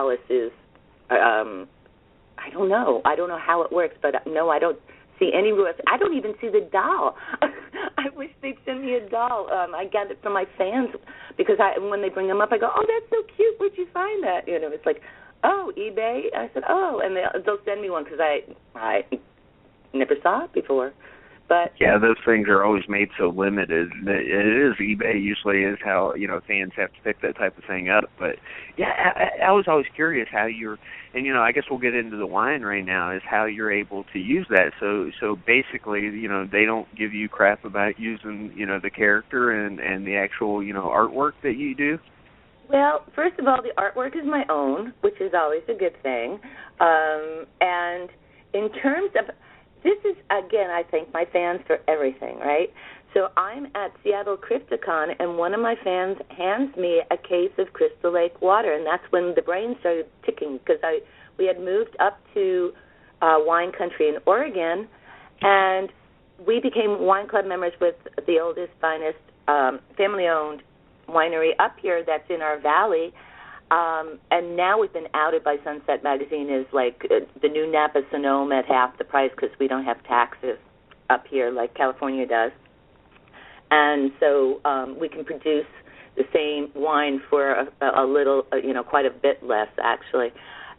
Alice is, I don't know. I don't know how it works, but no, I don't see any rules. I don't even see the doll. I wish they'd send me a doll. I get it from my fans because when they bring them up, I go, oh, that's so cute. Where'd you find that? You know, it's like, oh, eBay. I said, oh, and they'll send me one because I never saw it before. But yeah, those things are always made so limited. It is eBay usually is how, you know, fans have to pick that type of thing up. But, yeah, I was always curious how you're, and, you know, I guess we'll get into the wine right now, is how you're able to use that. So basically, you know, they don't give you crap about using, you know, the character and the actual, you know, artwork that you do? Well, first of all, the artwork is my own, which is always a good thing. And in terms of, this is, again, I thank my fans for everything, right? So I'm at Seattle Crypticon, and one of my fans hands me a case of Crystal Lake water, and that's when the brain started ticking, because we had moved up to wine country in Oregon, and we became wine club members with the oldest, finest family-owned winery up here that's in our valley. And now we've been outed by Sunset Magazine as like the new Napa Sonoma at half the price because we don't have taxes up here like California does. And so we can produce the same wine for a little, you know, quite a bit less actually.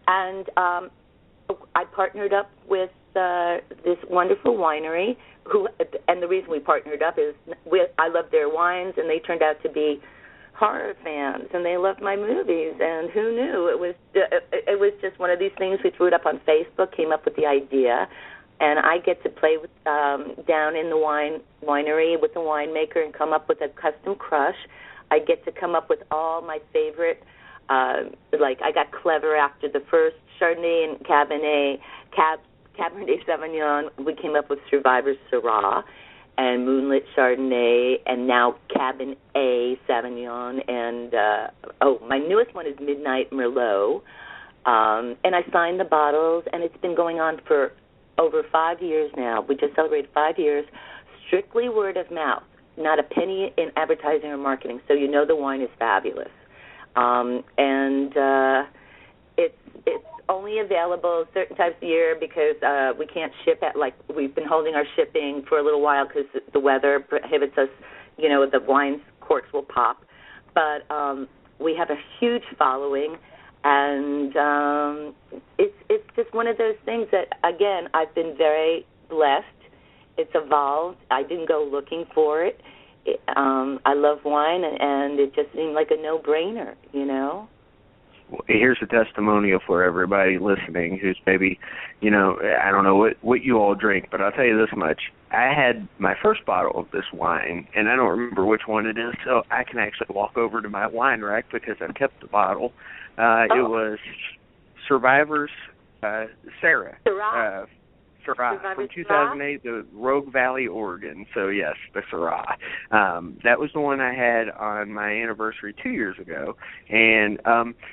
And I partnered up with this wonderful winery and the reason we partnered up is I love their wines and they turned out to be horror fans, and they loved my movies, and who knew? It was just one of these things. We threw it up on Facebook, came up with the idea, and I get to play with down in the winery with the winemaker and come up with a custom crush. I get to come up with all my favorite, like I got clever after the first Chardonnay and Cabernet Sauvignon. We came up with Survivor Syrah and Moonlit Chardonnay, and now Cabernet Sauvignon, and my newest one is Midnight Merlot, and I signed the bottles, and it's been going on for over 5 years now. We just celebrated 5 years, strictly word of mouth, not a penny in advertising or marketing, so you know the wine is fabulous, and it's only available certain times of the year because we can't ship at, like, we've been holding our shipping for a little while because the weather prohibits us, you know, the wine corks will pop. But we have a huge following, and it's just one of those things that, again, I've been very blessed. It's evolved. I didn't go looking for it. I love wine, and it just seemed like a no-brainer, you know? Here's a testimonial for everybody listening who's maybe, you know, I don't know what you all drink, but I'll tell you this much. I had my first bottle of this wine, and I don't remember which one it is, so I can actually walk over to my wine rack because I've kept the bottle. It was Survivor's Sarah. Syrah from 2008, the Rogue Valley, Oregon. So, yes, the Syrah. That was the one I had on my anniversary 2 years ago. And,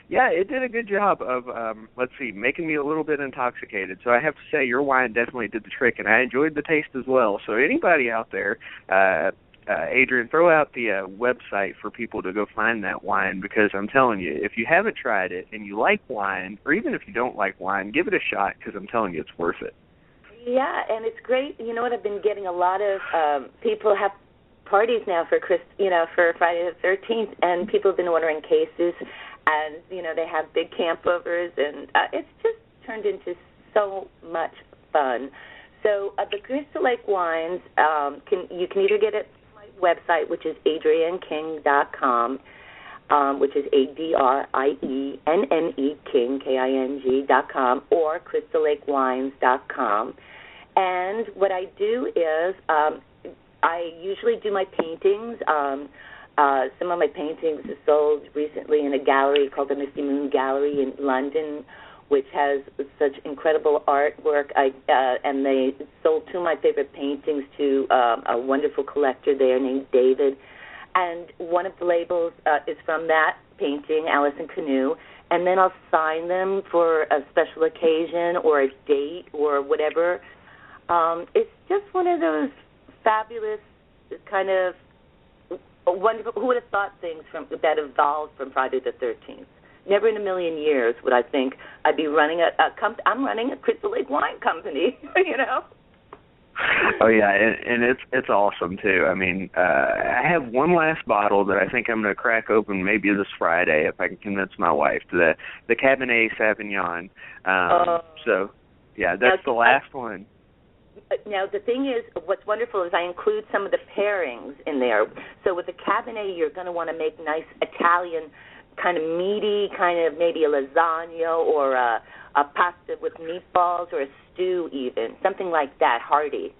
yeah, it did a good job of, making me a little bit intoxicated. So I have to say your wine definitely did the trick, and I enjoyed the taste as well. So anybody out there, Adrienne, throw out the website for people to go find that wine because I'm telling you, if you haven't tried it and you like wine, or even if you don't like wine, give it a shot because I'm telling you it's worth it. Yeah, and it's great. You know what? I've been getting a lot of people have parties now for Friday the 13th, and people have been ordering cases, and you know they have big campovers, and it's just turned into so much fun. So the Crystal Lake wines, you can either get it on my website, which is adrienneking.com. Which is ADRIENNE King, KING.com, or crystallakewines.com. And what I do is I usually do my paintings. Some of my paintings are sold recently in a gallery called the Misty Moon Gallery in London, which has such incredible artwork. And they sold two of my favorite paintings to a wonderful collector there named David. And one of the labels is from that painting, Alice in Canoe, and then I'll sign them for a special occasion or a date or whatever. It's just one of those fabulous kind of wonderful, who would have thought things that evolved from Friday the 13th. never in a million years would I think I'd be running I'm running a Crystal Lake wine company, you know. Oh yeah, and it's awesome too. I mean, I have one last bottle that I think I'm going to crack open maybe this Friday if I can convince my wife. The Cabernet Sauvignon. So yeah, that's the last one. Now the thing is, what's wonderful is I include some of the pairings in there. So with the Cabernet, you're going to want to make nice Italian, kind of meaty, kind of maybe a lasagna or a pasta with meatballs or a stew even, something like that, hearty.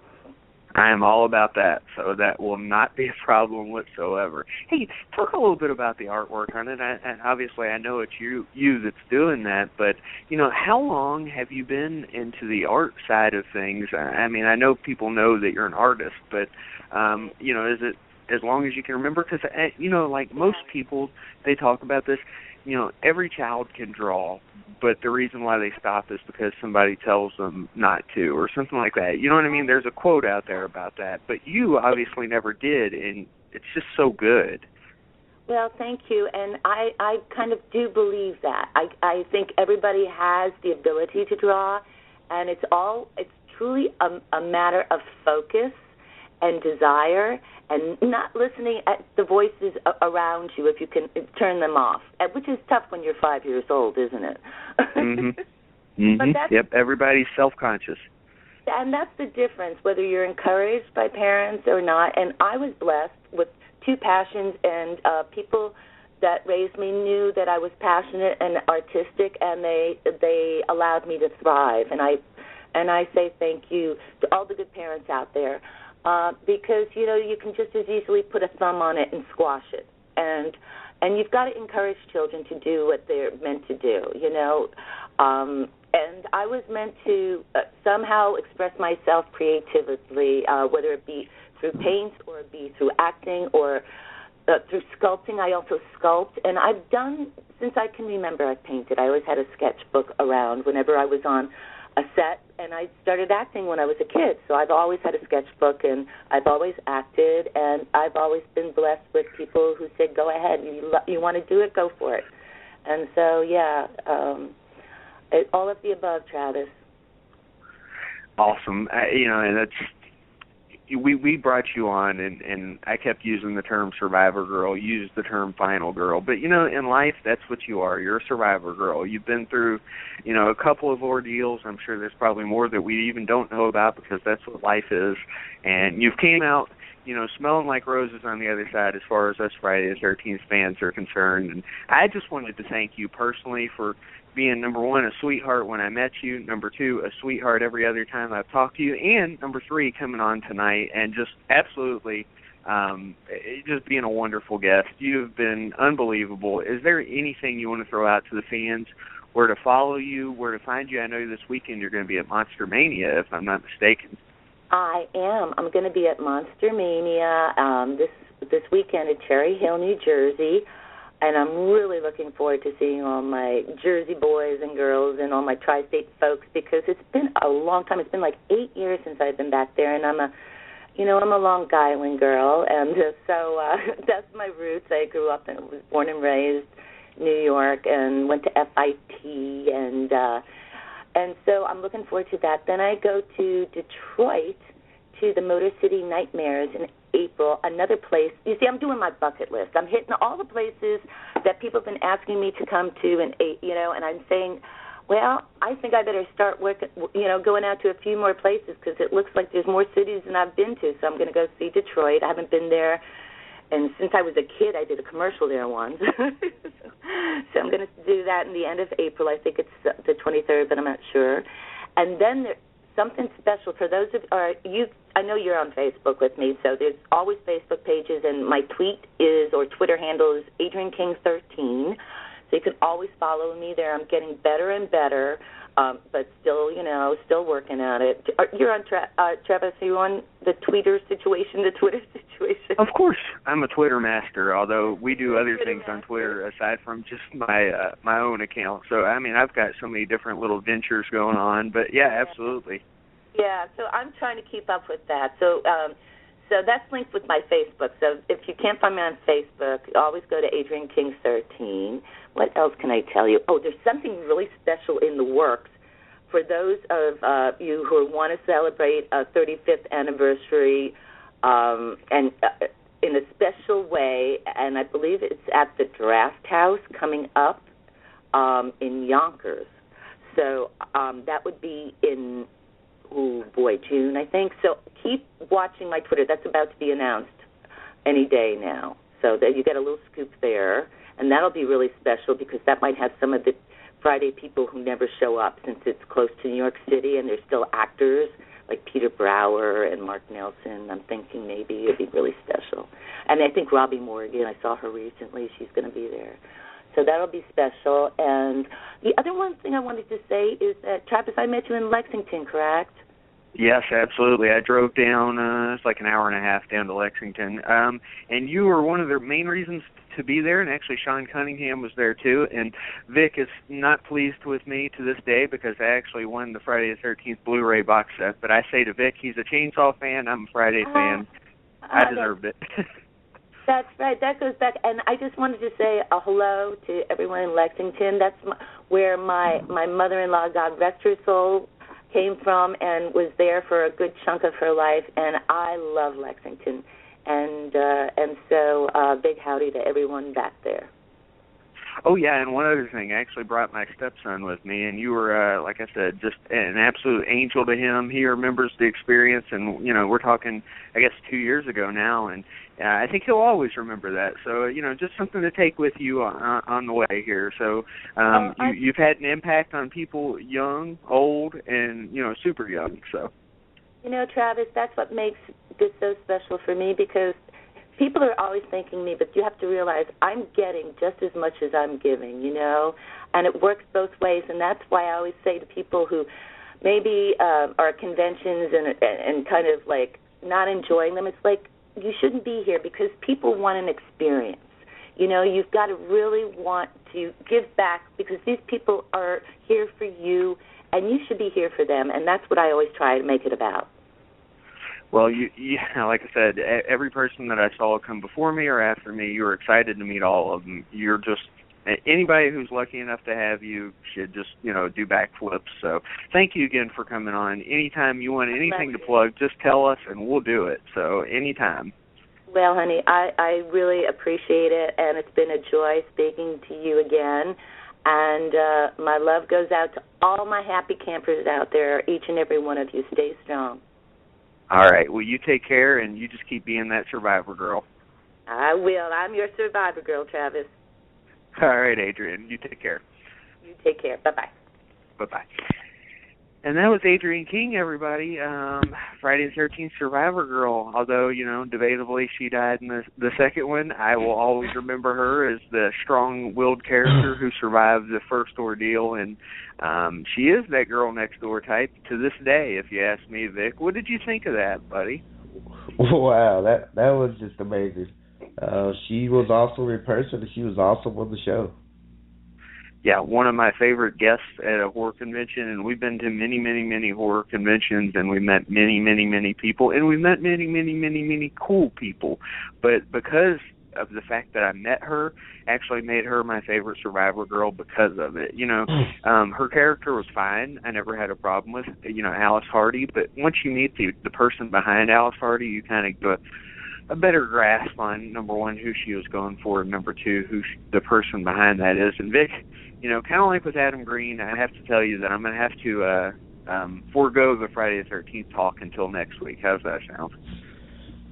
I am all about that, so that will not be a problem whatsoever. Hey, talk a little bit about the artwork on it. And obviously, I know it's you that's doing that, but, you know, how long have you been into the art side of things? I mean, I know people know that you're an artist, but, you know, is it as long as you can remember? Because, you know, like most people, they talk about this, you know, every child can draw, but the reason why they stop is because somebody tells them not to or something like that. You know what I mean? There's a quote out there about that, but you obviously never did, and it's just so good. Well, thank you, and I kind of do believe that. I think everybody has the ability to draw, and it's truly a matter of focus and desire and not listening at the voices around you if you can turn them off, which is tough when you're 5 years old, isn't it? Mm-hmm. Mm-hmm. Yep, everybody's self-conscious. And that's the difference, whether you're encouraged by parents or not. And I was blessed with two passions, and people that raised me knew that I was passionate and artistic, and they allowed me to thrive. And I say thank you to all the good parents out there. Because, you know, you can just as easily put a thumb on it and squash it. And you've got to encourage children to do what they're meant to do, you know. And I was meant to somehow express myself creatively, whether it be through paint or it be through acting or through sculpting. I also sculpt. And I've done, since I can remember, I've painted. I always had a sketchbook around whenever I was on a set, and I started acting when I was a kid. So I've always had a sketchbook, and I've always acted, and I've always been blessed with people who said, go ahead, you want to do it, go for it. And so, yeah, all of the above, Travis. Awesome. You know, and that's, we brought you on, and I kept using the term survivor girl, used the term final girl. But, you know, in life, that's what you are. You're a survivor girl. You've been through, you know, a couple of ordeals. I'm sure there's probably more that we even don't know about because that's what life is. And you've came out, you know, smelling like roses on the other side as far as us Friday the 13th fans are concerned. And I just wanted to thank you personally for being, number one, a sweetheart when I met you, number two, a sweetheart every other time I've talked to you, and number three, coming on tonight and just absolutely just being a wonderful guest. You've been unbelievable. Is there anything you want to throw out to the fans, where to follow you, where to find you? I know this weekend you're going to be at Monster Mania, if I'm not mistaken. I am. I'm going to be at Monster Mania this weekend at Cherry Hill, New Jersey. And I'm really looking forward to seeing all my Jersey boys and girls and all my tri-state folks, because it's been a long time. It's been like 8 years since I've been back there, and I'm a Long Island girl, and so that's my roots. I grew up and was born and raised in New York and went to FIT, and so I'm looking forward to that. Then I go to Detroit to the Motor City Nightmares in April, another place. You see, I'm doing my bucket list. I'm hitting all the places that people have been asking me to come to, and I'm saying, well, I think I better start going out to a few more places, because it looks like there's more cities than I've been to. So I'm going to go see Detroit. I haven't been there, and since I was a kid, I did a commercial there once. So I'm going to do that in the end of April. I think it's the 23rd, but I'm not sure. And then something special for those of you. I know you're on Facebook with me, so there's always Facebook pages, and my Twitter handle is Adrienne King 13. So you can always follow me there. I'm getting better and better, but still working at it. You're on Travis. Are you on the Twitter situation? Of course, I'm a Twitter master. Although we do other things on Twitter aside from just my own account. So I mean, I've got so many different little ventures going on. But yeah, absolutely. Yeah, so I'm trying to keep up with that. So So that's linked with my Facebook. So if you can't find me on Facebook, always go to Adrienne King 13. What else can I tell you? Oh, there's something really special in the works for those of you who want to celebrate a 35th anniversary and in a special way, and I believe it's at the Draft House coming up in Yonkers. So that would be in, June, I think. So keep watching my Twitter. That's about to be announced any day now. So that you get a little scoop there, and that'll be really special because that might have some of the Friday people who never show up since it's close to New York City and there's still actors like Peter Brower and Mark Nelson. I'm thinking maybe it'd be really special. And I think Robbie Morgan, I saw her recently. She's going to be there. So that'll be special. And the other one thing I wanted to say is that, Travis, I met you in Lexington, correct? Yes, absolutely. I drove down, it's like an hour and a half down to Lexington. And you were one of the main reasons to be there, and actually Sean Cunningham was there too. And Vic is not pleased with me to this day because I actually won the Friday the 13th Blu-ray box set. But I say to Vic, he's a Chainsaw fan, I'm a Friday fan. I deserved it. That's right. That goes back. And I just wanted to say a hello to everyone in Lexington. That's where my mother-in-law, God rest her soul, came from and was there for a good chunk of her life. And I love Lexington. And so big howdy to everyone back there. Oh, yeah, and one other thing, I actually brought my stepson with me, and you were, like I said, just an absolute angel to him. He remembers the experience, and, we're talking, I guess, 2 years ago now, and I think he'll always remember that. So, just something to take with you on the way here. So you've had an impact on people young, old, and, super young, so. Travis, that's what makes this so special for me because people are always thanking me, but you have to realize I'm getting just as much as I'm giving, and it works both ways, and that's why I always say to people who maybe are at conventions and kind of like not enjoying them, it's like you shouldn't be here because people want an experience. You've got to really want to give back because these people are here for you, and you should be here for them, and that's what I always try to make it about. Well, you like I said, every person that I saw come before me or after me, you were excited to meet all of them. You're just, anybody who's lucky enough to have you should just, do backflips. So thank you again for coming on. Anytime you want anything to plug, just tell us and we'll do it. So anytime. Well, honey, I really appreciate it, and it's been a joy speaking to you again. And my love goes out to all my happy campers out there, each and every one of you. Stay strong. All right. Well, you take care, and you just keep being that survivor girl. I will. I'm your survivor girl, Travis. All right, Adrienne. You take care. You take care. Bye-bye. Bye-bye. And that was Adrienne King, everybody. Friday the 13th Survivor Girl. Although, debatably she died in the second one, I will always remember her as the strong-willed character who survived the first ordeal. And she is that girl next door type to this day, if you ask me, Vic. What did you think of that, buddy? Wow, that was just amazing. She was awesome in person, and she was awesome on the show. Yeah, one of my favorite guests at a horror convention, and we've been to many, many, many horror conventions, and we met many, many, many people, and we met many, many, many, many cool people. But because of the fact that I met her, actually made her my favorite Survivor girl because of it. Her character was fine. I never had a problem with, Alice Hardy, but once you meet the person behind Alice Hardy, you kind of get a better grasp on, number one, who she was going for, and number two, who the person behind that is. And Vic, kind of like with Adam Green, I have to tell you that I'm going to have to forego the Friday the 13th talk until next week. How's that sound?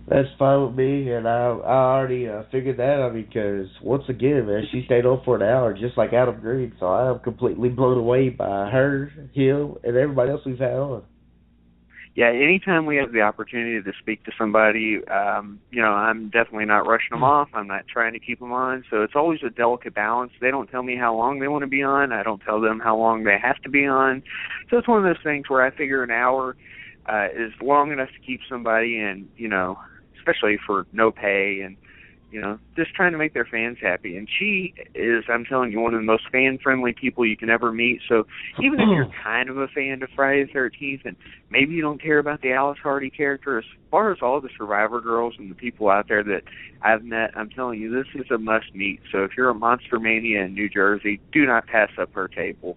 That's fine with me, and I already figured that out because, once again, man, she stayed on for an hour just like Adam Green, so I am completely blown away by her, him, and everybody else we've had on. Yeah, anytime we have the opportunity to speak to somebody, I'm definitely not rushing them off. I'm not trying to keep them on. So it's always a delicate balance. They don't tell me how long they want to be on. I don't tell them how long they have to be on. So it's one of those things where I figure an hour is long enough to keep somebody in, especially for no pay and, You know, just trying to make their fans happy. And she is, I'm telling you, one of the most fan-friendly people you can ever meet. So even if you're kind of a fan of Friday the 13th and maybe you don't care about the Alice Hardy character, as far as all the Survivor girls and the people out there that I've met, I'm telling you, this is a must-meet. So if you're a Monster Mania in New Jersey, do not pass up her table.